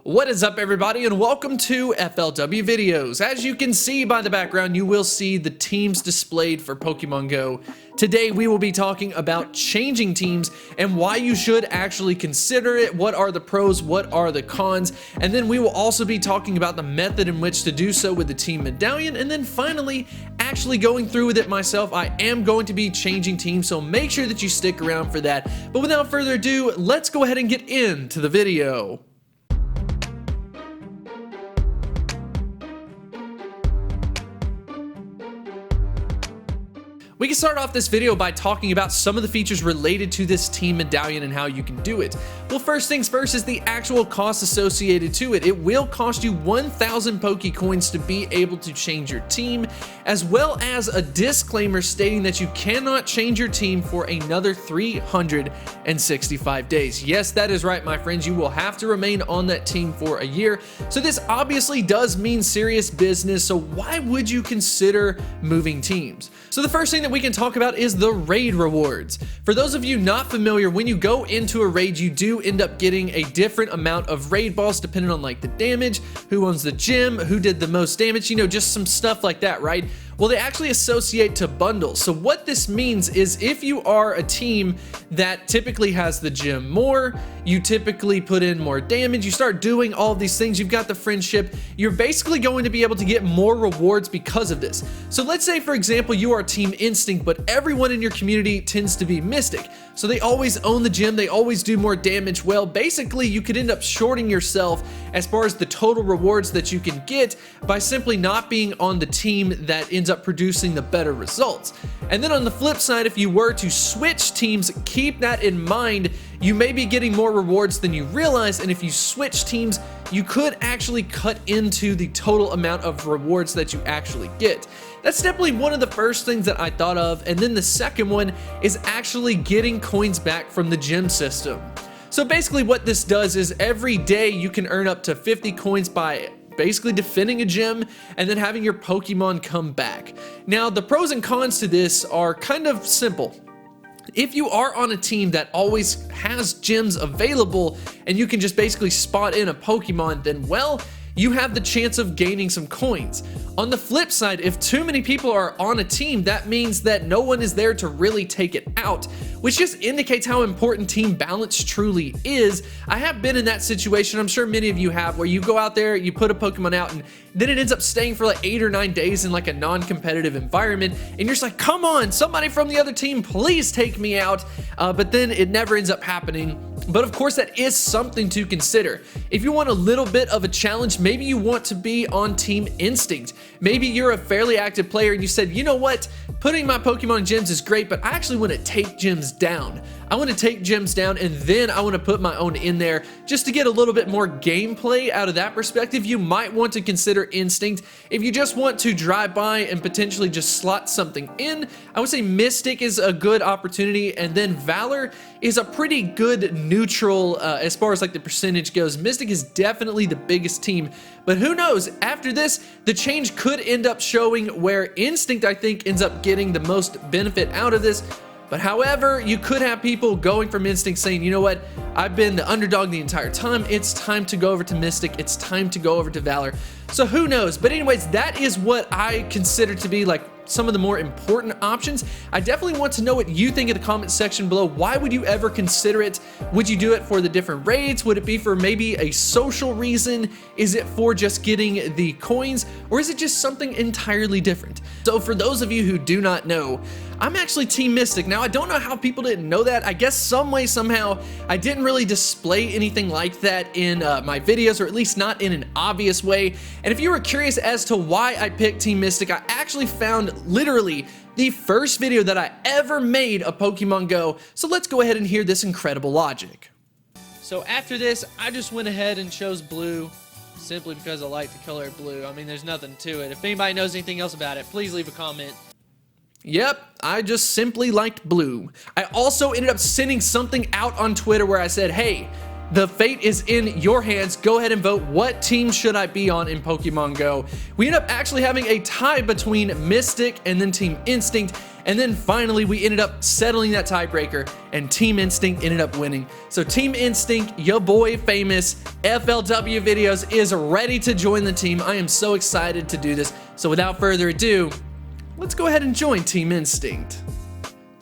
What is up, everybody, and welcome to FLW Videos. As you can see by the background, you will see the teams displayed for Pokemon Go. Today, we will be talking about changing teams and why you should actually consider it. What are the pros? What are the cons? And then we will also be talking about the method in which to do so with the team Medallion. And then finally, actually going through with it myself. I am going to be changing teams, so make sure that you stick around for that. But without further ado, let's go ahead and get into the video. We can start off this video by talking about some of the features related to this team Medallion and how you can do it. Well, first things first is the actual cost associated to it. It will cost you 1,000 Pokecoins to be able to change your team, as well as a disclaimer stating that you cannot change your team for another 365 days. Yes, that is right, my friends. You will have to remain on that team for a year. So this obviously does mean serious business. So why would you consider moving teams? So the first thing that we can talk about is the raid rewards. For those of you not familiar, when you go into a raid, you do end up getting a different amount of raid balls depending on like the damage, who owns the gym, who did the most damage, you know, just some stuff like that, right? Well, they actually associate to bundles. So what this means is if you are a team that typically has the gym more, you typically put in more damage, you start doing all of these things, you've got the friendship, you're basically going to be able to get more rewards because of this. So let's say, for example, you are Team Instinct, but everyone in your community tends to be Mystic. So they always own the gym, they always do more damage. Well, basically, you could end up shorting yourself as far as the total rewards that you can get by simply not being on the team that ends up producing the better results. And then on the flip side, if you were to switch teams, keep that in mind. You may be getting more rewards than you realize, and if you switch teams, you could actually cut into the total amount of rewards that you actually get. That's definitely one of the first things that I thought of, and then the second one is actually getting coins back from the gym system. So basically what this does is every day you can earn up to 50 coins by basically defending a gym and then having your Pokemon come back. Now, the pros and cons to this are kind of simple. If you are on a team that always has gyms available and you can just basically spot in a Pokemon, then well, you have the chance of gaining some coins. On the flip side, if too many people are on a team, that means that no one is there to really take it out, which just indicates how important team balance truly is. I have been in that situation, I'm sure many of you have, where you go out there, you put a Pokemon out, and then it ends up staying for like 8 or 9 days in like a non-competitive environment, and you're just like, come on, somebody from the other team, please take me out, but then it never ends up happening. But of course, that is something to consider. If you want a little bit of a challenge, maybe you want to be on Team Instinct. Maybe you're a fairly active player and you said, you know what, putting my Pokemon gyms is great, but I actually want to take gyms down. I want to take gyms down and then I want to put my own in there just to get a little bit more gameplay out of that perspective. You might want to consider Instinct. If you just want to drive by and potentially just slot something in, I would say Mystic is a good opportunity, and then Valor is a pretty good neutral as far as like the percentage goes. Mystic is definitely the biggest team, but who knows, after this the change could end up showing where Instinct, I think, ends up getting the most benefit out of this. But however, you could have people going from Instinct saying, you know what, I've been the underdog the entire time, it's time to go over to Mystic, it's time to go over to Valor. So who knows? But anyways, that is what I consider to be like some of the more important options. I definitely want to know what you think in the comment section below. Why would you ever consider it? Would you do it for the different raids? Would it be for maybe a social reason? Is it for just getting the coins? Or is it just something entirely different? So for those of you who do not know, I'm actually Team Mystic. Now, I don't know how people didn't know that. I guess some way, somehow, I didn't really display anything like that in my videos, or at least not in an obvious way. And if you were curious as to why I picked Team Mystic, I actually found literally the first video that I ever made of Pokemon Go. So let's go ahead and hear this incredible logic. So after this, I just went ahead and chose blue, simply because I like the color blue. I mean, there's nothing to it. If anybody knows anything else about it, please leave a comment. Yep, I just simply liked blue. I also ended up sending something out on Twitter where I said, hey, The fate is in your hands. Go ahead and vote. What team should I be on in Pokemon Go? We end up actually having a tie between Mystic and then Team Instinct. And then finally, we ended up settling that tiebreaker and Team Instinct ended up winning. So Team Instinct, your boy Famous FLW Videos is ready to join the team. I am so excited to do this. So without further ado, let's go ahead and join Team Instinct.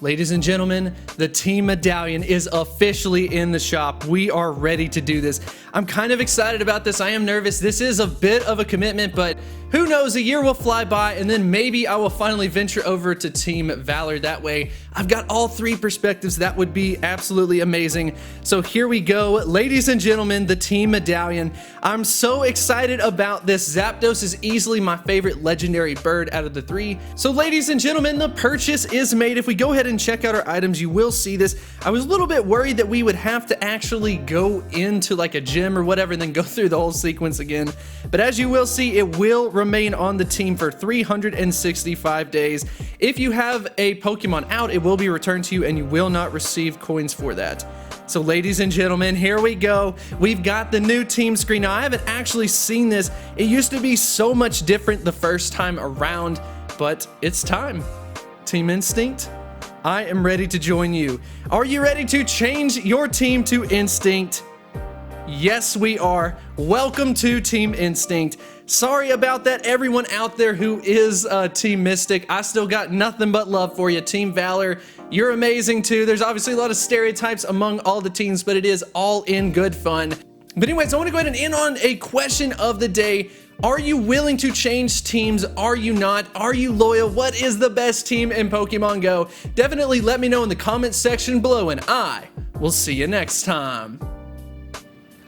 Ladies and gentlemen, the Team Medallion is officially in the shop. We are ready to do this. I'm kind of excited about this. I am nervous. This is a bit of a commitment, but who knows, a year will fly by and then maybe I will finally venture over to Team Valor. That way, I've got all three perspectives. That would be absolutely amazing. So here we go. Ladies and gentlemen, the Team Medallion. I'm so excited about this. Zapdos is easily my favorite legendary bird out of the three. So ladies and gentlemen, the purchase is made. If we go ahead and check out our items, you will see this. I was a little bit worried that we would have to actually go into like a gym or whatever and then go through the whole sequence again. But as you will see, it will remain on the team for 365 days. If you have a Pokemon out, it will be returned to you and you will not receive coins for that. So ladies and gentlemen, here we go. We've got the new team screen. Now, I haven't actually seen this. It used to be so much different the first time around, but it's time. Team Instinct, I am ready to join you. Are you ready to change your team to Instinct? Yes, we are. Welcome to Team Instinct. Sorry about that, everyone out there who is Team Mystic. I still got nothing but love for you. Team Valor, you're amazing too. There's obviously a lot of stereotypes among all the teams, but it is all in good fun. But anyways, I want to go ahead and end on a question of the day. Are you willing to change teams? Are you not? Are you loyal? What is the best team in Pokemon Go? Definitely let me know in the comments section below, and I will see you next time.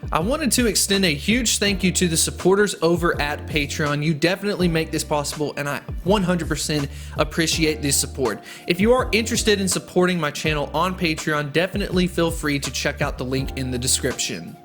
I wanted to extend a huge thank you to the supporters over at Patreon. You definitely make this possible, and I 100% appreciate this support. If you are interested in supporting my channel on Patreon, definitely feel free to check out the link in the description.